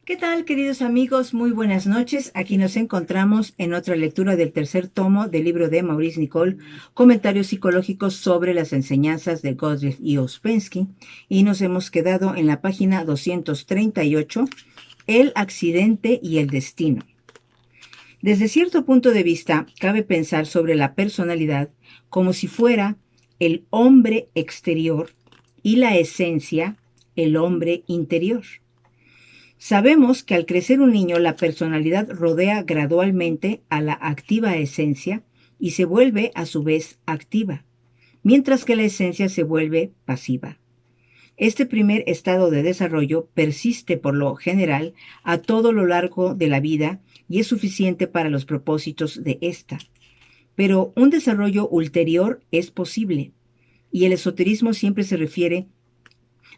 ¿Qué tal, queridos amigos? Muy buenas noches. Aquí nos encontramos en otra lectura del tercer tomo del libro de Maurice Nicoll, Comentarios psicológicos sobre las enseñanzas de Gottlieb y Ouspensky, y nos hemos quedado en la página 238, El accidente y el destino. Desde cierto punto de vista, cabe pensar sobre la personalidad como si fuera el hombre exterior y la esencia, el hombre interior. Sabemos que al crecer un niño la personalidad rodea gradualmente a la activa esencia y se vuelve a su vez activa, mientras que la esencia se vuelve pasiva. Este primer estado de desarrollo persiste por lo general a todo lo largo de la vida y es suficiente para los propósitos de esta. Pero un desarrollo ulterior es posible, y el esoterismo siempre se refiere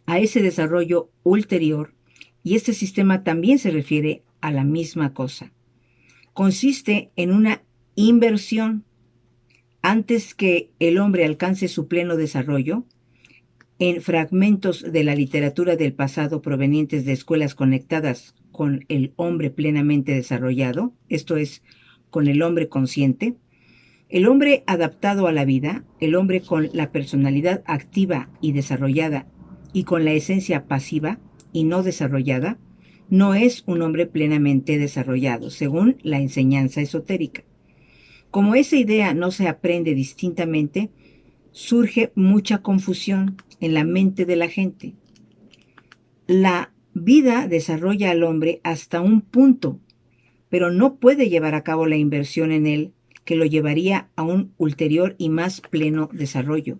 a ese desarrollo ulterior, y este sistema también se refiere a la misma cosa. Consiste en una inversión. Antes que el hombre alcance su pleno desarrollo, en fragmentos de la literatura del pasado provenientes de escuelas conectadas con el hombre plenamente desarrollado, esto es, con el hombre consciente, el hombre adaptado a la vida, el hombre con la personalidad activa y desarrollada y con la esencia pasiva y no desarrollada, no es un hombre plenamente desarrollado, según la enseñanza esotérica. Como esa idea no se aprende distintamente, surge mucha confusión en la mente de la gente. La vida desarrolla al hombre hasta un punto, pero no puede llevar a cabo la inversión en él que lo llevaría a un ulterior y más pleno desarrollo.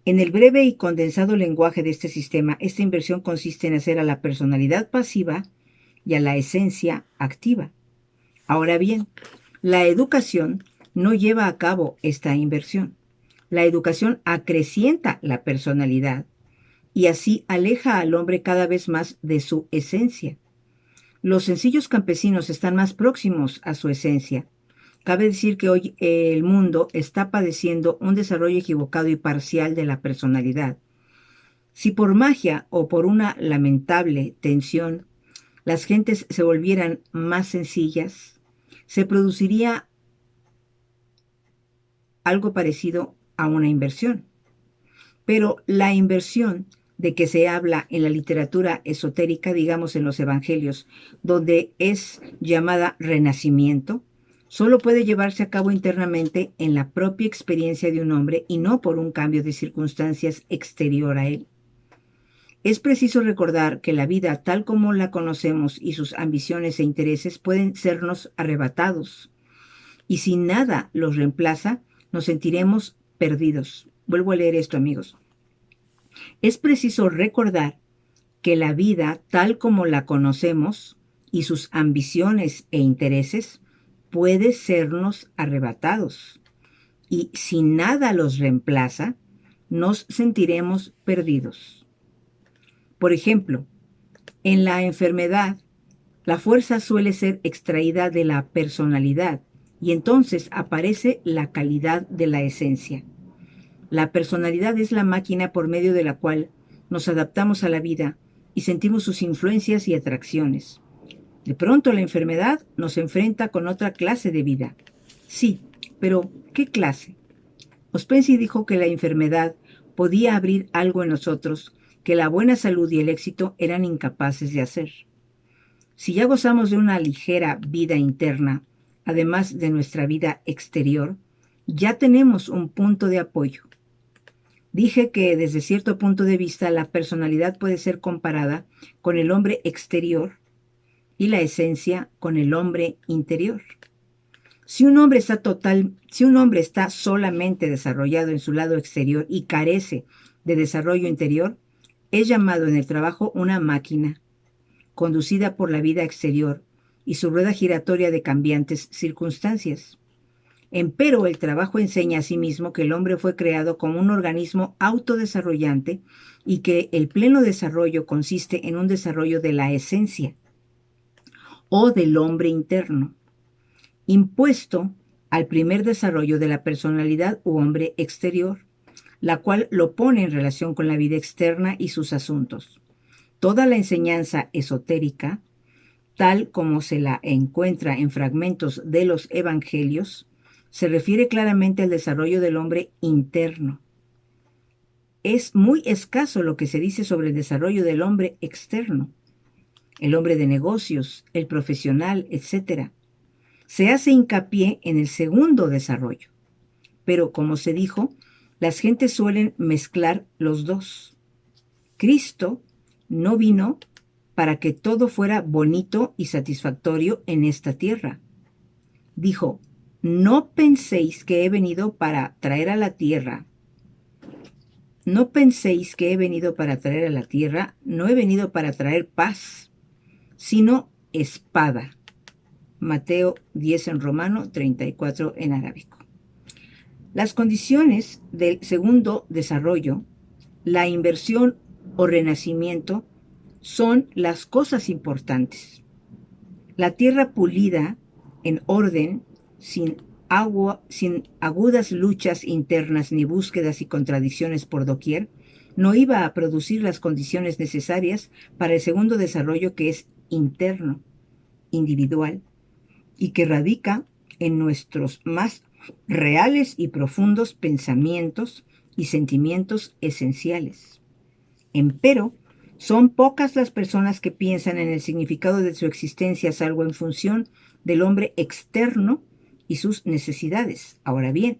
En el breve y condensado lenguaje de este sistema, esta inversión consiste en hacer a la personalidad pasiva y a la esencia activa. Ahora bien, la educación no lleva a cabo esta inversión. La educación acrecienta la personalidad y así aleja al hombre cada vez más de su esencia. Los sencillos campesinos están más próximos a su esencia. Cabe decir que hoy el mundo está padeciendo un desarrollo equivocado y parcial de la personalidad. Si por magia o por una lamentable tensión las gentes se volvieran más sencillas, se produciría algo parecido a una inversión. Pero la inversión de que se habla en la literatura esotérica, digamos en los evangelios, donde es llamada renacimiento, solo puede llevarse a cabo internamente en la propia experiencia de un hombre y no por un cambio de circunstancias exterior a él. Es preciso recordar que la vida tal como la conocemos y sus ambiciones e intereses pueden sernos arrebatados, y si nada los reemplaza, nos sentiremos perdidos. Vuelvo a leer esto, amigos. Es preciso recordar que la vida tal como la conocemos y sus ambiciones e intereses puede sernos arrebatados, y si nada los reemplaza, nos sentiremos perdidos. Por ejemplo, en la enfermedad, la fuerza suele ser extraída de la personalidad y entonces aparece la calidad de la esencia. La personalidad es la máquina por medio de la cual nos adaptamos a la vida y sentimos sus influencias y atracciones. De pronto la enfermedad nos enfrenta con otra clase de vida. Sí, pero ¿qué clase? Ouspensky dijo que la enfermedad podía abrir algo en nosotros que la buena salud y el éxito eran incapaces de hacer. Si ya gozamos de una ligera vida interna, además de nuestra vida exterior, ya tenemos un punto de apoyo. Dije que desde cierto punto de vista la personalidad puede ser comparada con el hombre exterior y la esencia con el hombre interior. Si un hombre está solamente desarrollado en su lado exterior y carece de desarrollo interior, es llamado en el trabajo una máquina, conducida por la vida exterior y su rueda giratoria de cambiantes circunstancias. Empero el trabajo enseña asimismo que el hombre fue creado como un organismo autodesarrollante y que el pleno desarrollo consiste en un desarrollo de la esencia o del hombre interno, impuesto al primer desarrollo de la personalidad u hombre exterior, la cual lo pone en relación con la vida externa y sus asuntos. Toda la enseñanza esotérica tal como se la encuentra en fragmentos de los evangelios, se refiere claramente al desarrollo del hombre interno. Es muy escaso lo que se dice sobre el desarrollo del hombre externo, el hombre de negocios, el profesional, etc. Se hace hincapié en el segundo desarrollo, pero como se dijo, las gentes suelen mezclar los dos. Cristo no vino para que todo fuera bonito y satisfactorio en esta tierra. Dijo, no penséis que he venido para traer a la tierra. No penséis que he venido para traer a la tierra, no he venido para traer paz, sino espada. Mateo 10 en romano, 34 en arábico. Las condiciones del segundo desarrollo, la inversión o renacimiento, son las cosas importantes. La tierra pulida, en orden, sin agudas luchas internas ni búsquedas y contradicciones por doquier, no iba a producir las condiciones necesarias para el segundo desarrollo, que es interno, individual, y que radica en nuestros más reales y profundos pensamientos y sentimientos esenciales. Empero, son pocas las personas que piensan en el significado de su existencia, salvo en función del hombre externo y sus necesidades. Ahora bien,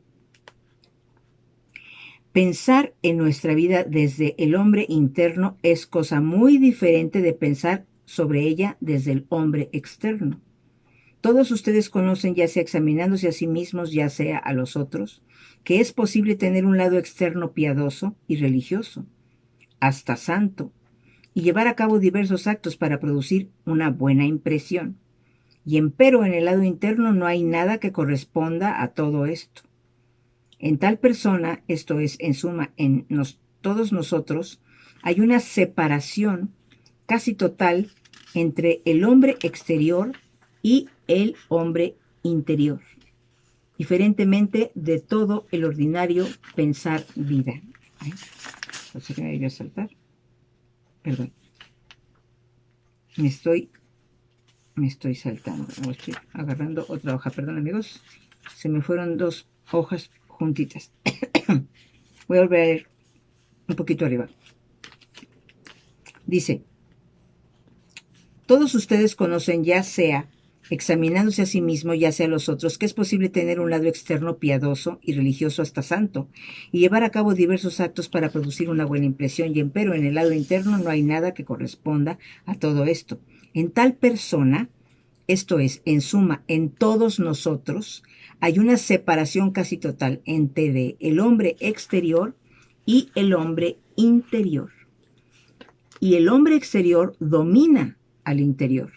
pensar en nuestra vida desde el hombre interno es cosa muy diferente de pensar sobre ella desde el hombre externo. Todos ustedes conocen, ya sea examinándose a sí mismos, ya sea a los otros, que es posible tener un lado externo piadoso y religioso, hasta santo, y llevar a cabo diversos actos para producir una buena impresión. Y empero en el lado interno no hay nada que corresponda a todo esto. En tal persona, esto es, en suma, en todos nosotros, hay una separación casi total entre el hombre exterior y el hombre interior, diferentemente de todo el ordinario pensar vida. No sé qué me iba a saltar. Perdón. Me estoy saltando. Estoy agarrando otra hoja. Perdón, amigos. Se me fueron dos hojas juntitas. Voy a volver a leer un poquito arriba. Dice, todos ustedes conocen, ya sea examinándose a sí mismo, ya sea a los otros, que es posible tener un lado externo piadoso y religioso hasta santo, y llevar a cabo diversos actos para producir una buena impresión, y empero en el lado interno no hay nada que corresponda a todo esto. En tal persona, esto es, en suma, en todos nosotros, hay una separación casi total entre el hombre exterior y el hombre interior. Y el hombre exterior domina al interior.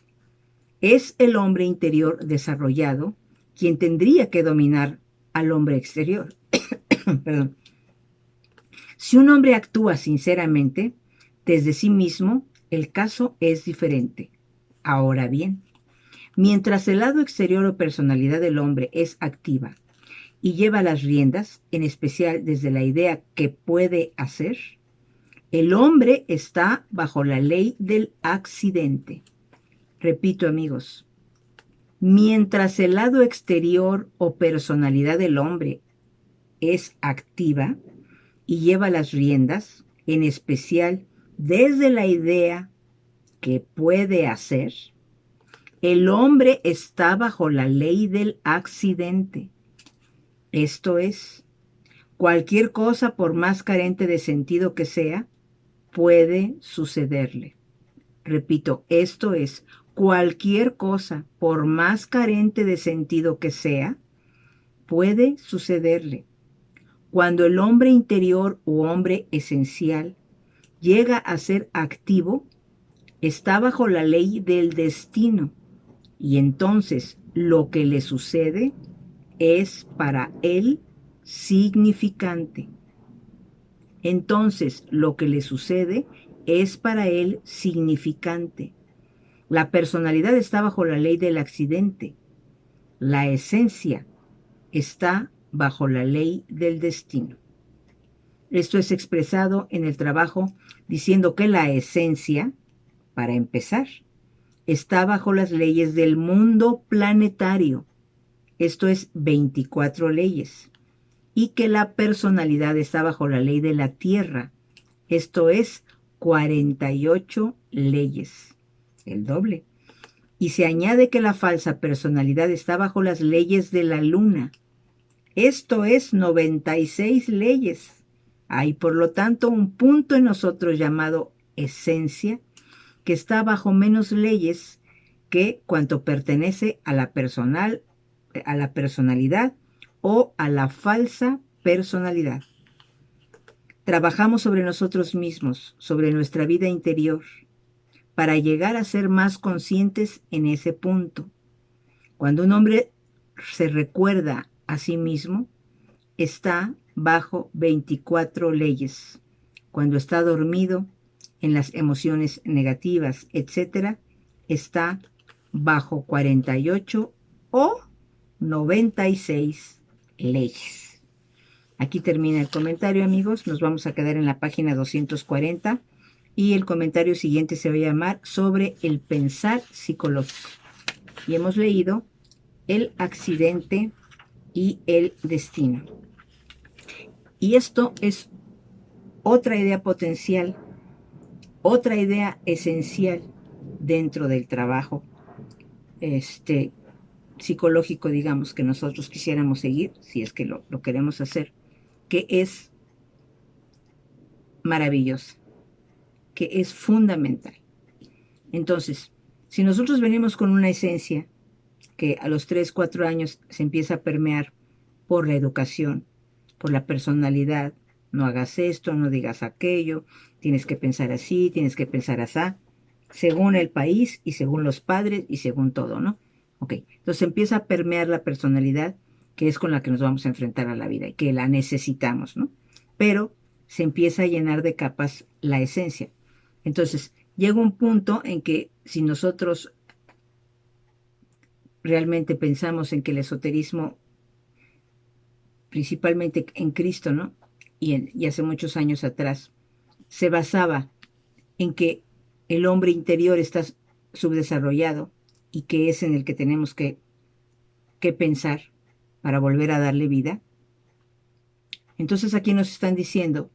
Es el hombre interior desarrollado quien tendría que dominar al hombre exterior. Perdón. Si un hombre actúa sinceramente desde sí mismo, el caso es diferente. Ahora bien, mientras el lado exterior o personalidad del hombre es activa y lleva las riendas, en especial desde la idea que puede hacer, el hombre está bajo la ley del accidente. Repito, amigos, mientras el lado exterior o personalidad del hombre es activa y lleva las riendas, en especial desde la idea que puede hacer, el hombre está bajo la ley del accidente. Esto es, cualquier cosa, por más carente de sentido que sea, puede sucederle. Repito, esto es, cualquier cosa, por más carente de sentido que sea, puede sucederle. Cuando el hombre interior o hombre esencial llega a ser activo, está bajo la ley del destino, y entonces lo que le sucede es para él significante. Entonces lo que le sucede es para él significante. La personalidad está bajo la ley del accidente. La esencia está bajo la ley del destino. Esto es expresado en el trabajo diciendo que la esencia, para empezar, está bajo las leyes del mundo planetario, esto es 24 leyes, y que la personalidad está bajo la ley de la Tierra, esto es 48 leyes, el doble. Y se añade que la falsa personalidad está bajo las leyes de la Luna, esto es 96 leyes. Hay, por lo tanto, un punto en nosotros llamado esencia, que está bajo menos leyes que cuanto pertenece a la personalidad o a la falsa personalidad. Trabajamos sobre nosotros mismos, sobre nuestra vida interior, para llegar a ser más conscientes en ese punto. Cuando un hombre se recuerda a sí mismo, está bajo 24 leyes. Cuando está dormido, en las emociones negativas, etc., está bajo 48 o 96 leyes. Aquí termina el comentario, amigos. Nos vamos a quedar en la página 240 y el comentario siguiente se va a llamar sobre el pensar psicológico. Y hemos leído el accidente y el destino. Y esto es otra idea potencial, otra idea esencial dentro del trabajo psicológico, digamos, que nosotros quisiéramos seguir, si es que lo queremos hacer, que es maravillosa, que es fundamental. Entonces, si nosotros venimos con una esencia que a los 3, 4 años se empieza a permear por la educación, por la personalidad, no hagas esto, no digas aquello, tienes que pensar así, tienes que pensar así, según el país y según los padres y según todo, ¿no? Ok, entonces empieza a permear la personalidad, que es con la que nos vamos a enfrentar a la vida y que la necesitamos, ¿no? Pero se empieza a llenar de capas la esencia. Entonces, llega un punto en que si nosotros realmente pensamos en que el esoterismo, principalmente en Cristo, ¿no? Y hace muchos años atrás, se basaba en que el hombre interior está subdesarrollado y que es en el que tenemos que pensar para volver a darle vida. Entonces aquí nos están diciendo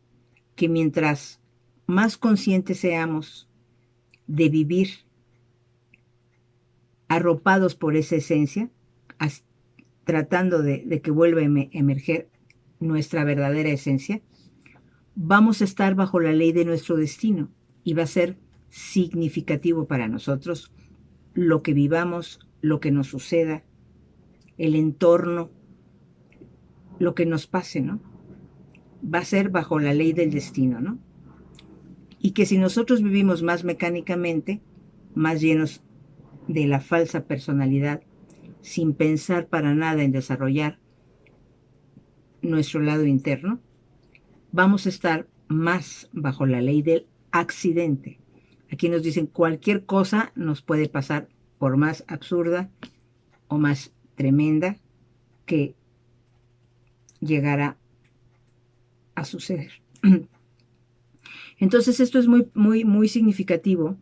que mientras más conscientes seamos de vivir arropados por esa esencia, tratando de que vuelva a emerger nuestra verdadera esencia, vamos a estar bajo la ley de nuestro destino y va a ser significativo para nosotros lo que vivamos, lo que nos suceda, el entorno, lo que nos pase, ¿no? Va a ser bajo la ley del destino, ¿no? Y que si nosotros vivimos más mecánicamente, más llenos de la falsa personalidad, sin pensar para nada en desarrollar nuestro lado interno, vamos a estar más bajo la ley del accidente. Aquí nos dicen cualquier cosa nos puede pasar, por más absurda o más tremenda que llegara a suceder. Entonces esto es muy, muy, muy significativo,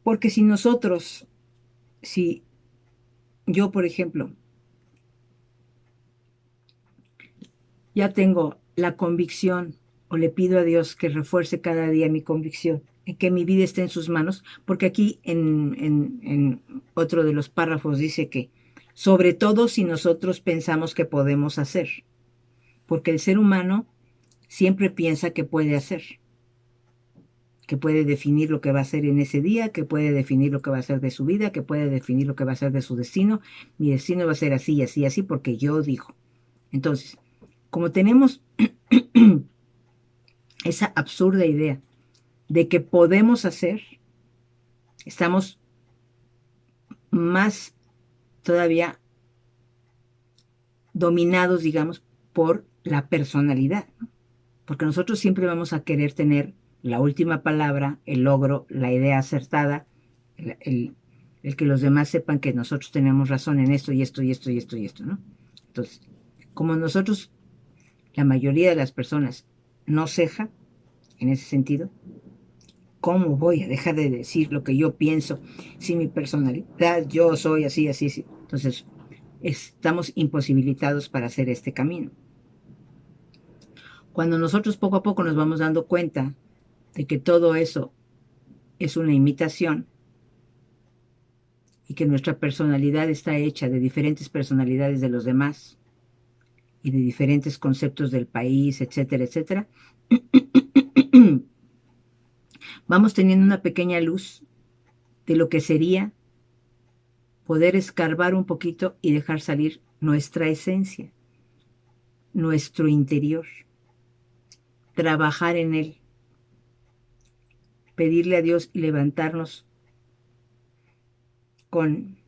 porque si yo, por ejemplo, ya tengo la convicción o le pido a Dios que refuerce cada día mi convicción, en que mi vida esté en sus manos, porque aquí en otro de los párrafos dice que sobre todo si nosotros pensamos que podemos hacer, porque el ser humano siempre piensa que puede hacer, que puede definir lo que va a hacer en ese día, que puede definir lo que va a hacer de su vida, que puede definir lo que va a hacer de su destino. Mi destino va a ser así, así, así, porque yo digo. Entonces, como tenemos esa absurda idea de que podemos hacer, estamos más todavía dominados, digamos, por la personalidad, ¿no? Porque nosotros siempre vamos a querer tener la última palabra, el logro, la idea acertada, el que los demás sepan que nosotros tenemos razón en esto y esto y esto y esto y esto, ¿no? Entonces, como nosotros, la mayoría de las personas, no ceja en ese sentido, ¿cómo voy a dejar de decir lo que yo pienso si mi personalidad, yo soy así, así, así? Entonces, estamos imposibilitados para hacer este camino. Cuando nosotros poco a poco nos vamos dando cuenta de que todo eso es una imitación y que nuestra personalidad está hecha de diferentes personalidades de los demás y de diferentes conceptos del país, etcétera, etcétera, vamos teniendo una pequeña luz de lo que sería poder escarbar un poquito y dejar salir nuestra esencia, nuestro interior, trabajar en él, pedirle a Dios y levantarnos con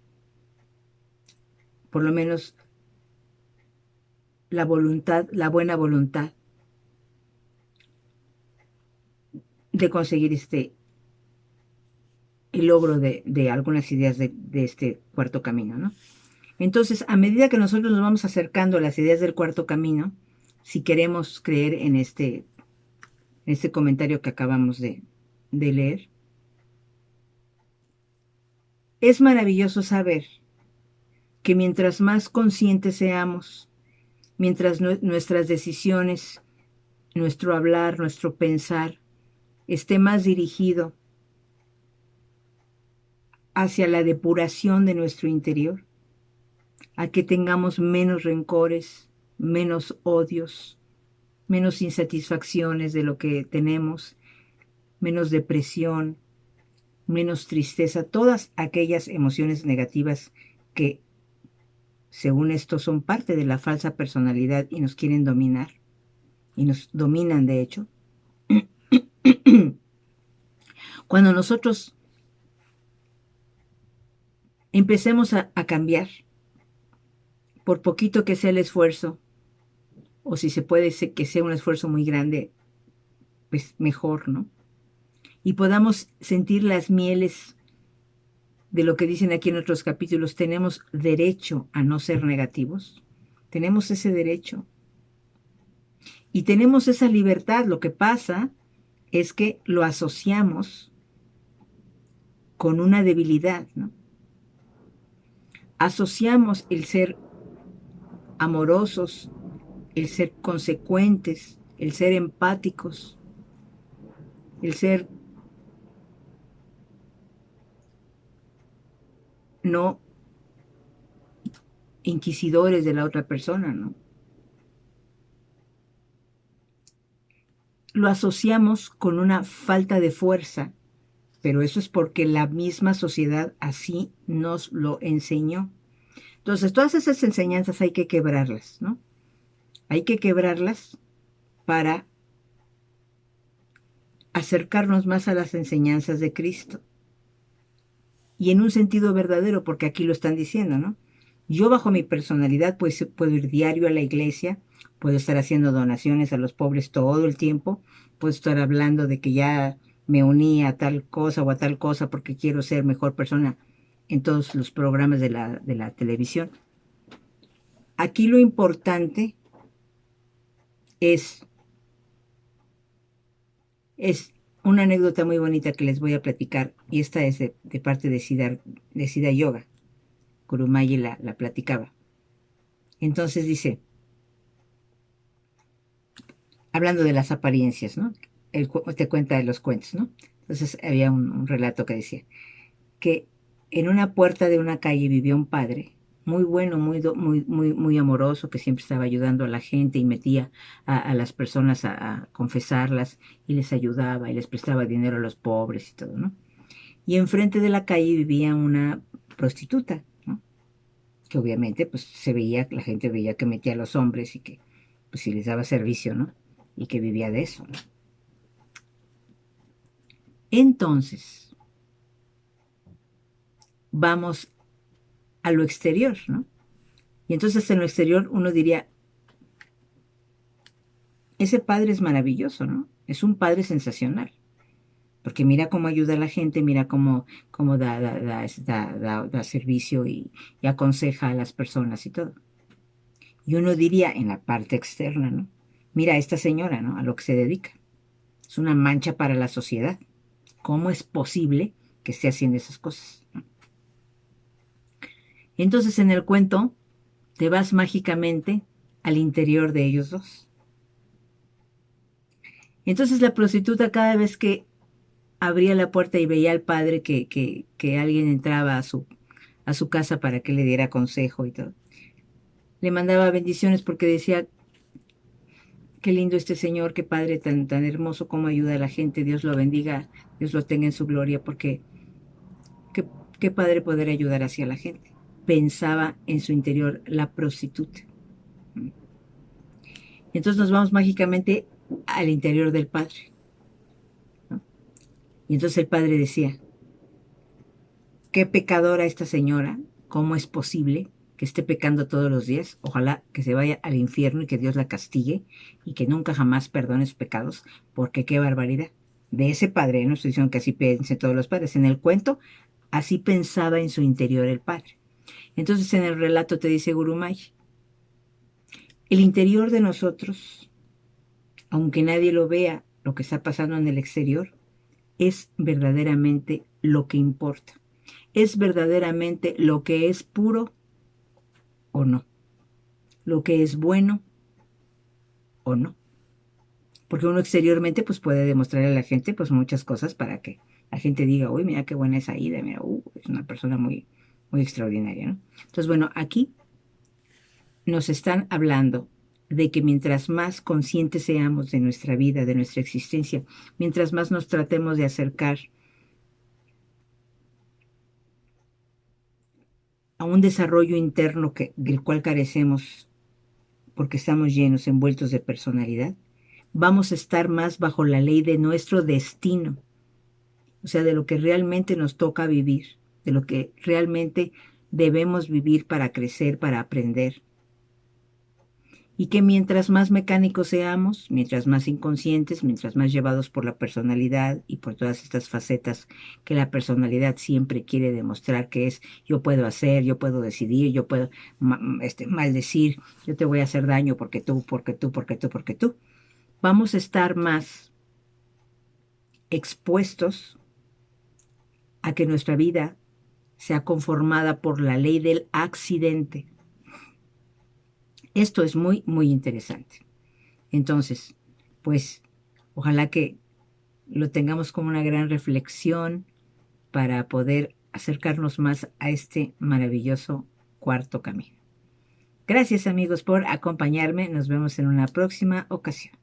por lo menos la voluntad, la buena voluntad de conseguir el logro de algunas ideas de este cuarto camino, ¿no? Entonces, a medida que nosotros nos vamos acercando a las ideas del cuarto camino, si queremos creer en este comentario que acabamos de leer, es maravilloso saber que mientras más conscientes seamos, mientras nuestras decisiones, nuestro hablar, nuestro pensar, esté más dirigido hacia la depuración de nuestro interior, a que tengamos menos rencores, menos odios, menos insatisfacciones de lo que tenemos, menos depresión, menos tristeza, todas aquellas emociones negativas que, según esto, son parte de la falsa personalidad y nos quieren dominar, y nos dominan de hecho. Cuando nosotros empecemos a cambiar, por poquito que sea el esfuerzo, o si se puede que sea un esfuerzo muy grande, pues mejor, ¿no? Y podamos sentir las mieles de lo que dicen aquí en otros capítulos, tenemos derecho a no ser negativos. Tenemos ese derecho. Y tenemos esa libertad. Lo que pasa es que lo asociamos con una debilidad, ¿no? Asociamos el ser amorosos, el ser consecuentes, el ser empáticos, el ser no inquisidores de la otra persona, ¿no? Lo asociamos con una falta de fuerza, pero eso es porque la misma sociedad así nos lo enseñó. Entonces, todas esas enseñanzas hay que quebrarlas, ¿no? Hay que quebrarlas para acercarnos más a las enseñanzas de Cristo. Y en un sentido verdadero, porque aquí lo están diciendo, ¿no? Yo bajo mi personalidad pues puedo ir diario a la iglesia, puedo estar haciendo donaciones a los pobres todo el tiempo, puedo estar hablando de que ya me uní a tal cosa o a tal cosa porque quiero ser mejor persona en todos los programas de la televisión. Aquí lo importante es una anécdota muy bonita que les voy a platicar, y esta es de parte de Siddha Yoga. Kurumayi la platicaba. Entonces dice, hablando de las apariencias, ¿no? Te cuenta de los cuentos, ¿no? Entonces había un relato que decía que en una puerta de una calle vivía un padre muy bueno, muy amoroso, que siempre estaba ayudando a la gente y metía a las personas a confesarlas y les ayudaba y les prestaba dinero a los pobres y todo, ¿no? Y enfrente de la calle vivía una prostituta, ¿no? Que obviamente pues la gente veía que metía a los hombres y que pues si les daba servicio, ¿no? Y que vivía de eso, ¿no? Entonces, vamos a lo exterior, ¿no? Y entonces en lo exterior uno diría, ese padre es maravilloso, ¿no? Es un padre sensacional, porque mira cómo ayuda a la gente, mira cómo da servicio y aconseja a las personas y todo. Y uno diría en la parte externa, ¿no? Mira a esta señora, ¿no? A lo que se dedica. Es una mancha para la sociedad. ¿Cómo es posible que esté haciendo esas cosas? Entonces en el cuento te vas mágicamente al interior de ellos dos. Entonces la prostituta, cada vez que abría la puerta y veía al padre que alguien entraba a su casa para que le diera consejo y todo, le mandaba bendiciones porque decía: qué lindo este señor, qué padre tan hermoso, cómo ayuda a la gente, Dios lo bendiga, Dios lo tenga en su gloria, porque qué, qué padre poder ayudar así a la gente. Pensaba en su interior la prostituta. Entonces nos vamos mágicamente al interior del padre, ¿no? Y entonces el padre decía: qué pecadora esta señora, ¿cómo es posible que esté pecando todos los días? Ojalá que se vaya al infierno y que Dios la castigue y que nunca jamás perdone sus pecados, porque qué barbaridad. De ese padre, no estoy diciendo que así piensen todos los padres, en el cuento así pensaba en su interior el padre. Entonces en el relato te dice Gurumay: el interior de nosotros, aunque nadie lo vea, lo que está pasando en el exterior, es verdaderamente lo que importa. Es verdaderamente lo que es puro o no, lo que es bueno o no. Porque uno exteriormente pues puede demostrarle a la gente pues muchas cosas para que la gente diga: uy, mira qué buena es Aida, mira, es una persona muy extraordinaria, ¿no? Entonces, bueno, aquí nos están hablando de que mientras más conscientes seamos de nuestra vida, de nuestra existencia, mientras más nos tratemos de acercar a un desarrollo interno del cual carecemos porque estamos llenos, envueltos de personalidad, vamos a estar más bajo la ley de nuestro destino, o sea, de lo que realmente nos toca vivir, de lo que realmente debemos vivir para crecer, para aprender. Y que mientras más mecánicos seamos, mientras más inconscientes, mientras más llevados por la personalidad y por todas estas facetas que la personalidad siempre quiere demostrar, que es: yo puedo hacer, yo puedo decidir, yo puedo maldecir, yo te voy a hacer daño porque tú, porque tú, porque tú, porque tú, vamos a estar más expuestos a que nuestra vida sea conformada por la ley del accidente. Esto es muy interesante. Entonces, pues, ojalá que lo tengamos como una gran reflexión para poder acercarnos más a este maravilloso cuarto camino. Gracias, amigos, por acompañarme. Nos vemos en una próxima ocasión.